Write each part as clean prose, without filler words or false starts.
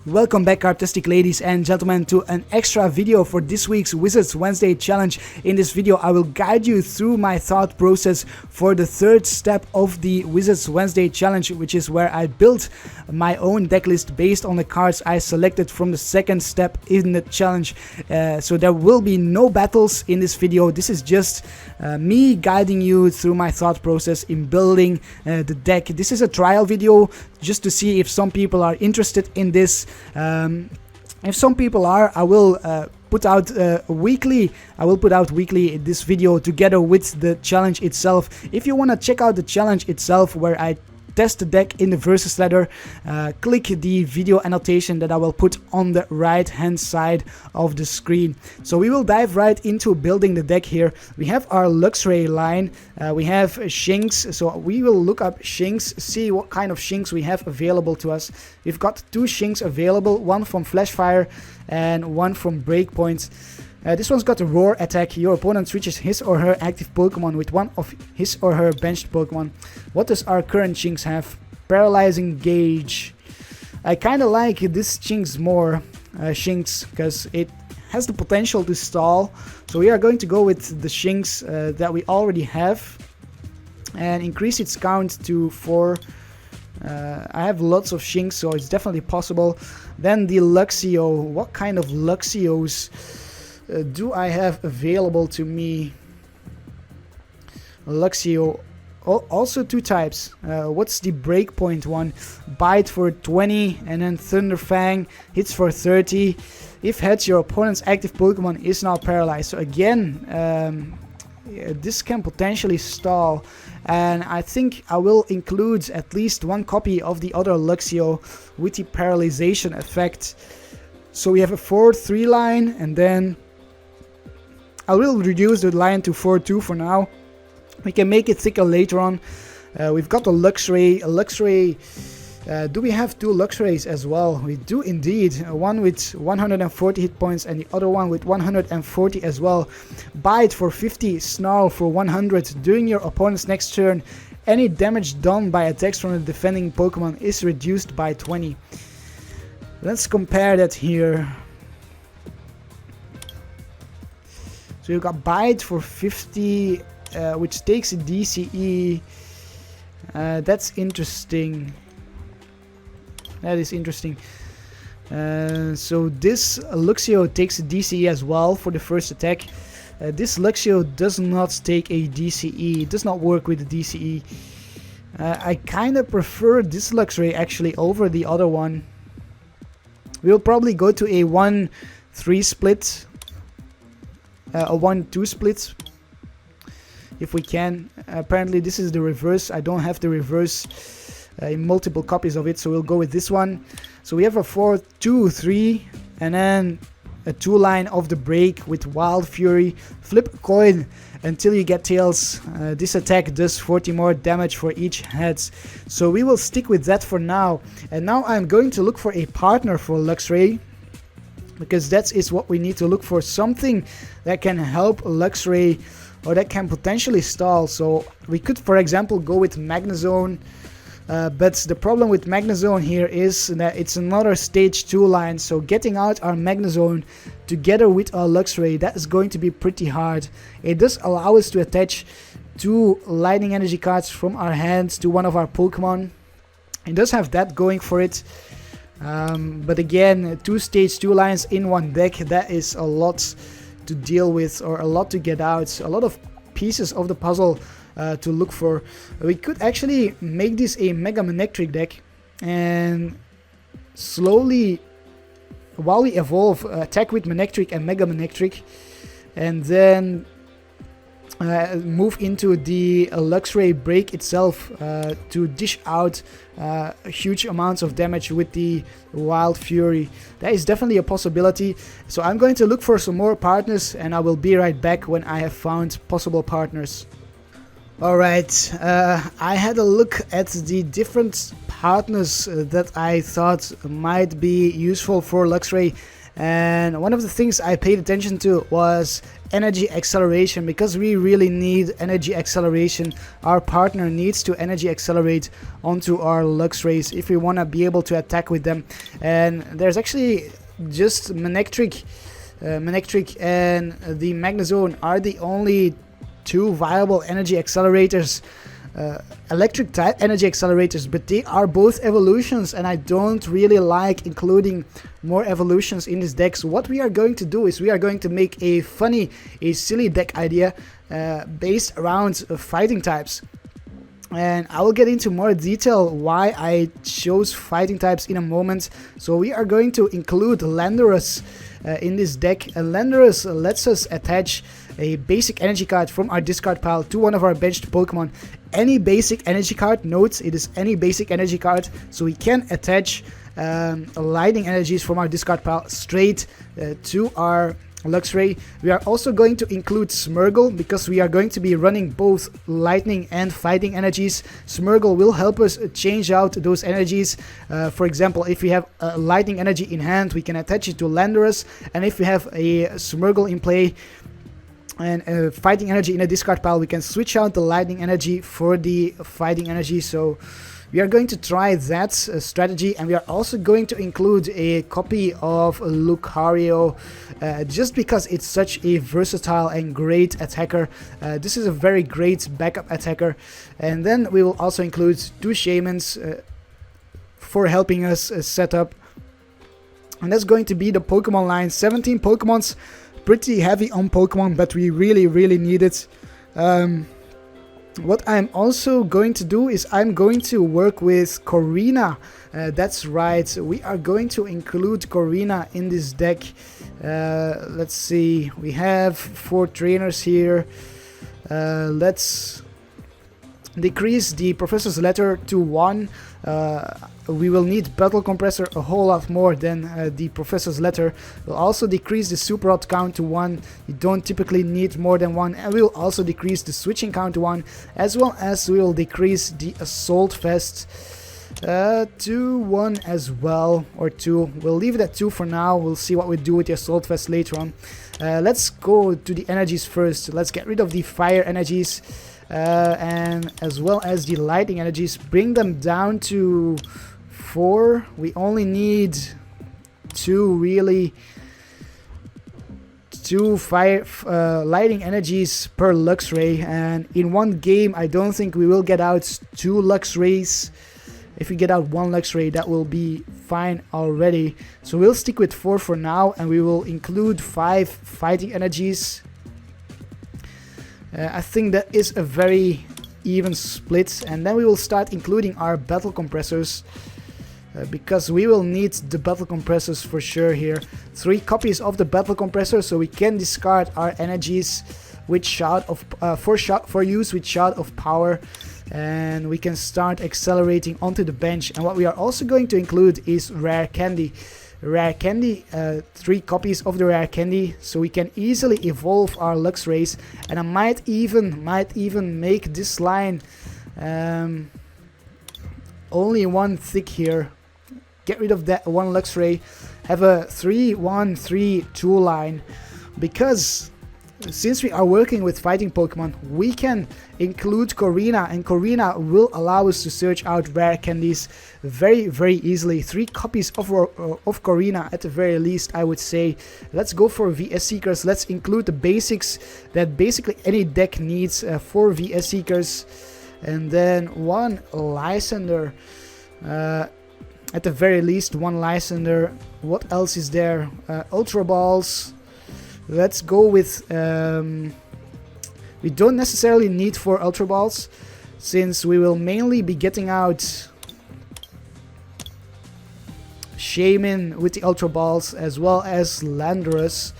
Welcome back, Karptastic ladies and gentlemen, to an extra video for this week's Wizards Wednesday challenge. In this video I will guide you through my thought process for the third step of the Wizards Wednesday challenge, which is where I built my own deck list based on the cards I selected from the second step in the challenge. So there will be no battles in this video. This is just me guiding you through my thought process in building the deck. This is a trial video just to see if some people are interested in this. If some people are, I will put out weekly this video together with the challenge itself. If you want to check out the challenge itself, where I test the deck in the versus ladder, click the video annotation that I will put on the right hand side of the screen. So we will dive right into building the deck here. We have our Luxray line, we have Shinx, so we will look up Shinx, see what kind of Shinx we have available to us. We've got two Shinx available, one from Flashfire and one from Breakpoint. This one's got a roar attack. Your opponent switches his or her active Pokemon with one of his or her benched Pokemon. What does our current Shinx have? Paralyzing Gauge. I kind of like this Shinx more, Shinx, because it has the potential to stall. So we are going to go with the Shinx that we already have and increase its count to 4. I have lots of Shinx, so it's definitely possible. Then the Luxio. What kind of Luxios do I have available to me? Luxio, also two types. What's the Breakpoint one? Bite for 20 and then Thunderfang hits for 30. If hits, your opponent's active Pokemon is now paralyzed. So again, this can potentially stall, and I think I will include at least one copy of the other Luxio with the paralyzation effect. So we have a 4-3 line, and then I will reduce the line to 4-2 for now. We can make it thicker later on. We've got a Luxray. Do we have two Luxrays as well? We do indeed. One with 140 hit points and the other one with 140 as well. Bite for 50, Snarl for 100. During your opponent's next turn, any damage done by attacks from the defending Pokemon is reduced by 20. Let's compare that here. So you got Bite for 50, which takes a DCE. That's interesting. That is interesting. So this Luxio takes a DCE as well for the first attack. This Luxio does not take a DCE. It does not work with the DCE. I kind of prefer this Luxray actually over the other one. We'll probably go to a 1-3 split. A 1-2 split if we can. Apparently this is the reverse. I don't have the reverse in multiple copies of it, so we'll go with this one. So we have a 4-2-3 and then a 2 line of the break with Wild Fury. Flip a coin until you get tails. This attack does 40 more damage for each heads. So we will stick with that for now. And now I'm going to look for a partner for Luxray, because that is what we need to look for. Something that can help Luxray or that can potentially stall. So we could, for example, go with Magnezone. But the problem with Magnezone here is that it's another stage 2 line. So getting out our Magnezone together with our Luxray, that is going to be pretty hard. It does allow us to attach 2 Lightning Energy cards from our hands to one of our Pokemon. It does have that going for it. But again, 2 stage 2 lines in one deck, that is a lot to deal with, or a lot to get out, a lot of pieces of the puzzle to look for. We could actually make this a Mega Manectric deck and slowly, while we evolve, attack with Manectric and Mega Manectric, and then move into the Luxray break itself to dish out huge amounts of damage with the Wild Fury. That is definitely a possibility. So I'm going to look for some more partners, and I will be right back when I have found possible partners. Alright, I had a look at the different hardness that I thought might be useful for Luxray. And one of the things I paid attention to was energy acceleration, because we really need energy acceleration. Our partner needs to energy accelerate onto our Luxrays if we want to be able to attack with them. And there's actually just Manectric and the Magnezone are the only two viable energy accelerators, electric type energy accelerators, but they are both evolutions, and I don't really like including more evolutions in this deck. So what we are going to do is we are going to make a silly deck idea based around fighting types. And I will get into more detail why I chose fighting types in a moment. So we are going to include Landorus in this deck. And Landorus lets us attach a basic energy card from our discard pile to one of our benched Pokemon. Any basic energy card, note it is any basic energy card, so we can attach lightning energies from our discard pile straight to our Luxray. We are also going to include Smeargle, because we are going to be running both lightning and fighting energies. Smeargle will help us change out those energies. For example, if we have a lightning energy in hand, we can attach it to Landorus, and if we have a Smeargle in play and fighting energy in a discard pile, we can switch out the lightning energy for the fighting energy. So we are going to try that strategy, and we are also going to include a copy of Lucario, just because it's such a versatile and great attacker. This is a very great backup attacker. And then we will also include two Shaymins for helping us set up. And that's going to be the Pokemon line. 17 Pokemons, pretty heavy on Pokemon, but we really need it. What I'm also going to do is I'm going to work with Korrina. That's right, we are going to include Korrina in this deck. Let's see, we have 4 trainers here. Let's decrease the Professor's letter to 1. We will need Battle Compressor a whole lot more than the Professor's letter. We'll also decrease the Super Rod count to 1. You don't typically need more than 1. And we'll also decrease the switching count to 1, as well as we will decrease the Assault Vest to 1 as well, or 2. We'll leave it at 2 for now. We'll see what we do with the Assault Vest later on. Let's go to the energies first. Let's get rid of the fire energies. And as well as the lightning energies, bring them down to 4. We only need 2 lightning energies per Luxray, and in one game I don't think we will get out 2 Luxrays. If we get out 1 Luxray, that will be fine already. So we'll stick with 4 for now, and we will include 5 fighting energies. I think that is a very even split, and then we will start including our battle compressors, because we will need the battle compressors for sure here. 3 copies of the battle compressor, so we can discard our energies with Shout of for use with Shout of Power, and we can start accelerating onto the bench. And what we are also going to include is Rare Candy. 3 copies of the Rare Candy, so we can easily evolve our Luxrays. And I might even make this line only 1 thick here. Get rid of that 1 Luxray, have a 3-1-3-2 line, because since we are working with fighting Pokemon, we can include Korrina, and Korrina will allow us to search out rare candies very easily. 3 copies of Korrina at the very least, I would say. Let's go for VS Seekers. Let's include the basics that basically any deck needs for VS Seekers. And then 1 Lysandre. At the very least, 1 Lysandre. What else is there? Ultra Balls. Let's go with, we don't necessarily need 4 Ultra Balls, since we will mainly be getting out Shaymin with the Ultra Balls, as well as Landorus.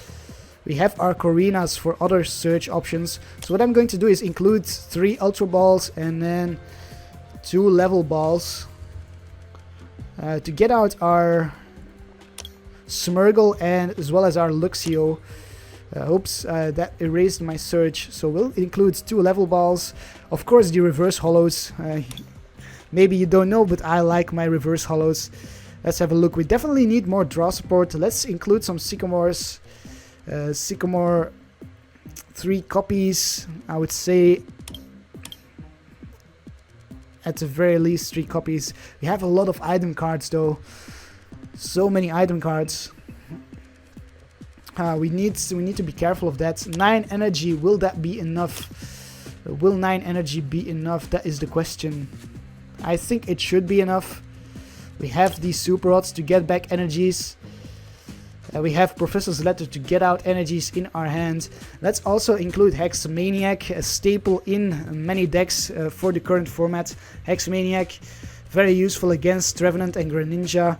We have our Korrinas for other search options. So what I'm going to do is include 3 Ultra Balls and then 2 Level Balls to get out our Smeargle and as well as our Luxio. Oops, that erased my search. So we'll include 2 Level Balls. Of course, the reverse hollows. Maybe you don't know, but I like my reverse hollows. Let's have a look. We definitely need more draw support. Let's include some Sycamores. Sycamore 3 copies, I would say. At the very least 3 copies. We have a lot of item cards though. So many item cards. We need to be careful of that. 9 energy, will that be enough? Will 9 energy be enough? That is the question. I think it should be enough. We have these Super Rods to get back energies. We have Professor's Letter to get out energies in our hand. Let's also include Hex Maniac, a staple in many decks for the current format. Hex Maniac, very useful against Trevenant and Greninja.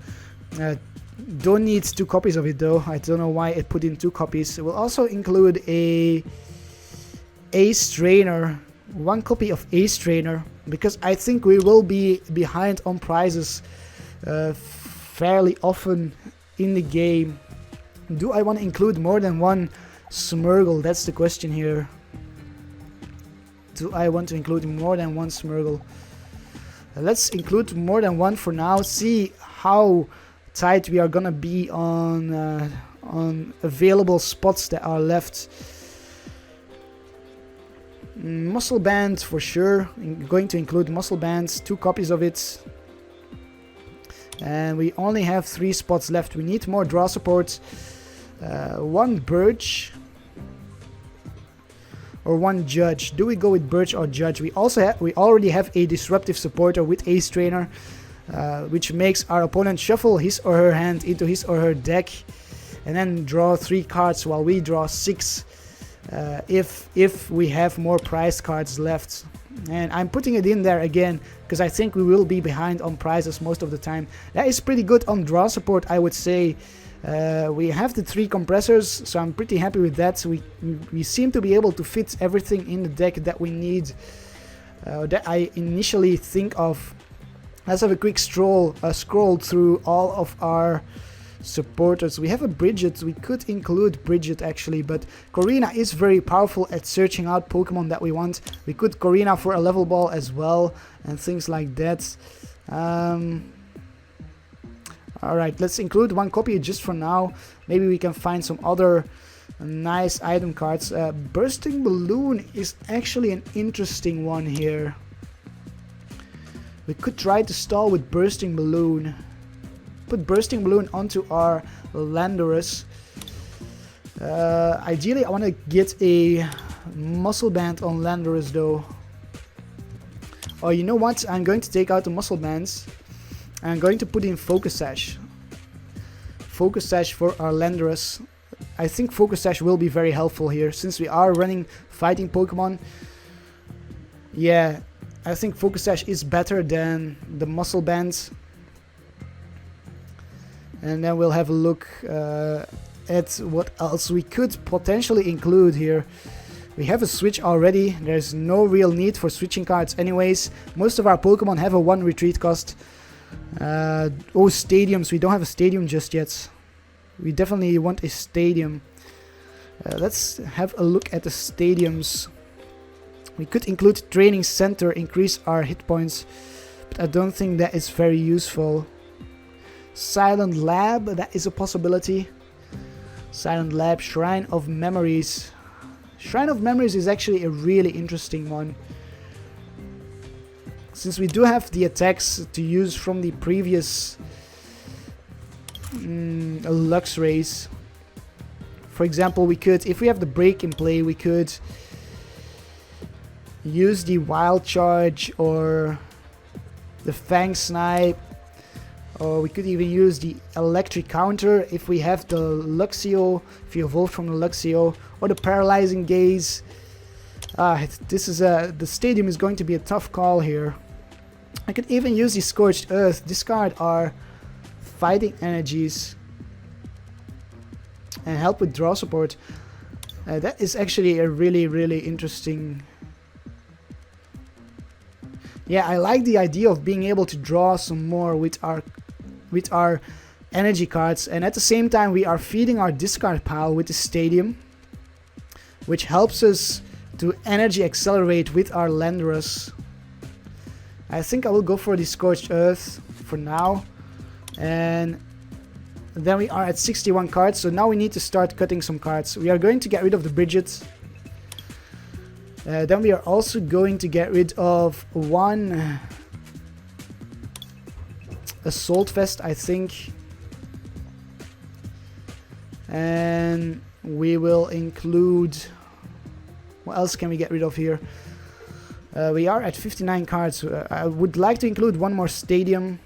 Don't need 2 copies of it though. I don't know why it put in 2 copies. We'll also include a Ace Trainer, 1 copy of Ace Trainer, because I think we will be behind on prizes fairly often in the game. Do I want to include more than 1 Smeargle? That's the question here. Do I want to include more than 1 Smeargle? Let's include more than 1 for now. See how tight we are gonna be on available spots that are left. Muscle Band for sure. I'm going to include Muscle Bands, 2 copies of it. And we only have 3 spots left. We need more draw support. 1 Birch or 1 Judge. Do we go with Birch or Judge? We already have a disruptive supporter with Ace Trainer, which makes our opponent shuffle his or her hand into his or her deck and then draw 3 cards while we draw 6 if we have more prize cards left. And I'm putting it in there again because I think we will be behind on prizes most of the time. That is pretty good on draw support, I would say. We have the 3 compressors, so I'm pretty happy with that. We seem to be able to fit everything in the deck that we need, that I initially think of. Let's have a quick scroll through all of our supporters. We have a Bridget. We could include Bridget actually, but Korrina is very powerful at searching out Pokemon that we want. We could Korrina for a level ball as well and things like that. Alright, let's include 1 copy just for now. Maybe we can find some other nice item cards. Bursting Balloon is actually an interesting one here. We could try to stall with Bursting Balloon. Put Bursting Balloon onto our Landorus. Ideally, I want to get a Muscle Band on Landorus though. Oh, you know what? I'm going to take out the Muscle Bands. I'm going to put in Focus Sash. Focus Sash for our Landorus. I think Focus Sash will be very helpful here since we are running fighting Pokemon. Yeah, I think Focus Sash is better than the Muscle Bands. And then we'll have a look at what else we could potentially include here. We have a switch already. There's no real need for switching cards anyways. Most of our Pokemon have a 1 retreat cost. Oh, stadiums. We don't have a stadium just yet. We definitely want a stadium. Let's have a look at the stadiums. We could include training center, increase our hit points, but I don't think that is very useful. Silent Lab, that is a possibility. Silent Lab, Shrine of Memories. Shrine of Memories is actually a really interesting one. Since we do have the attacks to use from the previous Luxrays. For example, we could, if we have the break in play, we could use the Wild Charge or the Fang Snipe. Or we could even use the Electric Counter if we have the Luxio, if you evolve from the Luxio, or the Paralyzing Gaze. This is the stadium is going to be a tough call here. I could even use the Scorched Earth, discard our fighting energies, and help with draw support. That is actually a really interesting. Yeah, I like the idea of being able to draw some more with our energy cards, and at the same time we are feeding our discard pile with the stadium, which helps us to energy accelerate with our Landorus. I think I will go for the Scorched Earth for now. And then we are at 61 cards, so now we need to start cutting some cards. We are going to get rid of the Bridget. Then we are also going to get rid of one Assault Vest, I think. And we will include... What else can we get rid of here? We are at 59 cards. I would like to include one more Stadium.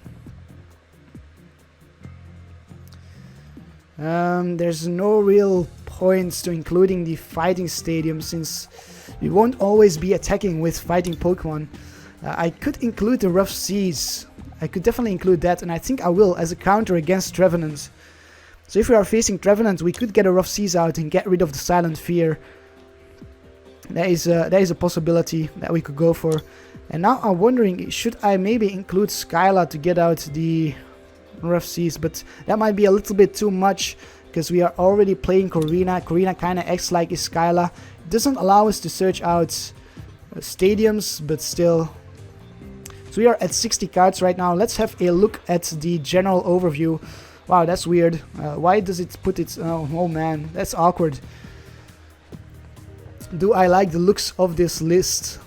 There's no real points to including the Fighting Stadium, since we won't always be attacking with fighting Pokemon. I could include the Rough Seas. I could definitely include that, and I think I will, as a counter against Trevenant. So if we are facing Trevenant, we could get a Rough Seas out and get rid of the Silent Fear. That is a possibility that we could go for. And now I'm wondering, should I maybe include Skyla to get out the Rough Seas? But that might be a little bit too much, because we are already playing Korrina. Korrina kind of acts like a Skyla. It doesn't allow us to search out stadiums, but still. So we are at 60 cards right now. Let's have a look at the general overview. Wow, that's weird. Why does it put it... oh man, that's awkward. Do I like the looks of this list?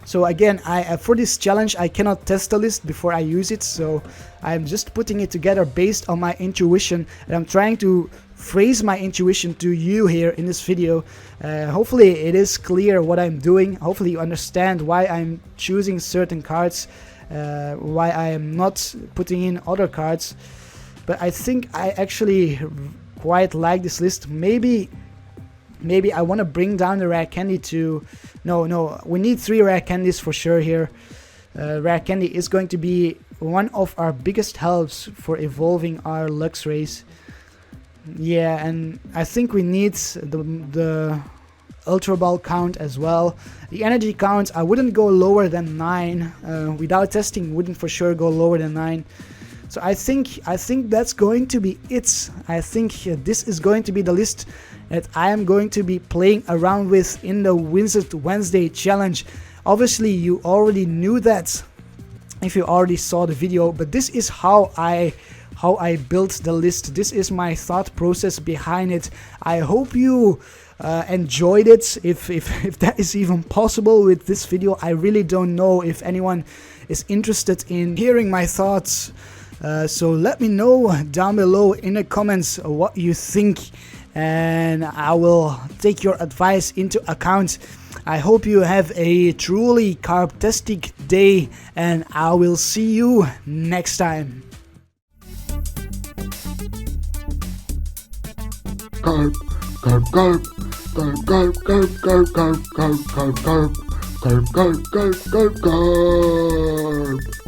So again, for this challenge I cannot test the list before I use it, so I'm just putting it together based on my intuition, and I'm trying to phrase my intuition to you here in this video. Hopefully it is clear what I'm doing. Hopefully you understand why I'm choosing certain cards, why I am not putting in other cards. But I think I actually quite like this list. Maybe I want to bring down the Rare Candy to... No, we need 3 Rare Candies for sure here. Rare Candy is going to be one of our biggest helps for evolving our Luxrays. Yeah, and I think we need the Ultra Ball count as well. The energy count, I wouldn't go lower than 9. Without testing, wouldn't for sure go lower than 9. So I think that's going to be it. I think this is going to be the list that I am going to be playing around with in the Wizard Wednesday challenge. Obviously you already knew that if you already saw the video, but this is how I built the list. This is my thought process behind it. I hope you enjoyed it, if that is even possible with this video. I really don't know if anyone is interested in hearing my thoughts. So let me know down below in the comments what you think, and I will take your advice into account. I hope you have a truly Karp-tastic day, and I will see you next time. Karp, Karp, Karp, Karp, Karp, Karp, Karp, Karp, Karp, Karp, Karp, Karp, Karp, Karp, Karp, Karp.